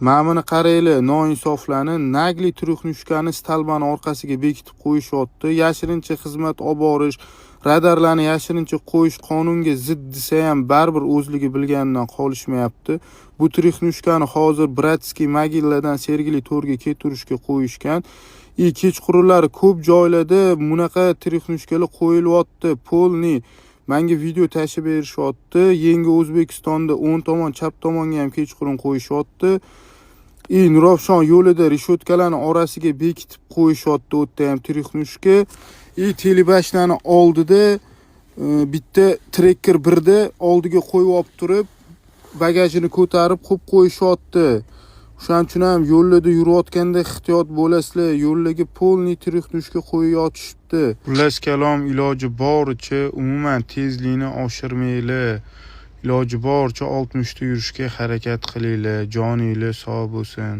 Ma'mini qarayli, noinsoflarni nagli turixnushkani stalbani orqasiga bekitib qo'yishyapti. Yashirincha xizmat olib borish, radarlarni yashirincha qo'yish qonunga zid desa ham baribir o'zligi bilganidan qolishmayapti. Bu turixnushkani hozir Bratskiy Mogilladan Sergeli to'rga keturishga qo'yishgan. Kechqurunlari ko'p joylarda bunaqa turixnushkalar qo'yilyapti. Polni menga video tashib berishyapti. Yangi O'zbekistonda o'ng tomon, chap tomonga ham kechqurun qo'yishyapti. Nurafshon yo'lida rishotkalarni orasiga bekitib qo'yishyapti. O'tda ham turixnushka. Telebashlarni oldida bitta trekker birda oldiga qo'yib olib turib, bagajini ko'tarib qo'yib qo'yishyapti. O'shaning uchun ham yo'lda yurayotganda ehtiyot bo'lasizlar. Yo'llarga polni turixnushka qo'yib yotishibdi. Xullas kalom, iloji boricha umuman tezlikni oshirmanglar. Iloji boricha 60 ta yurishga harakat qilinglar. Joninglar sog' bo'lsin.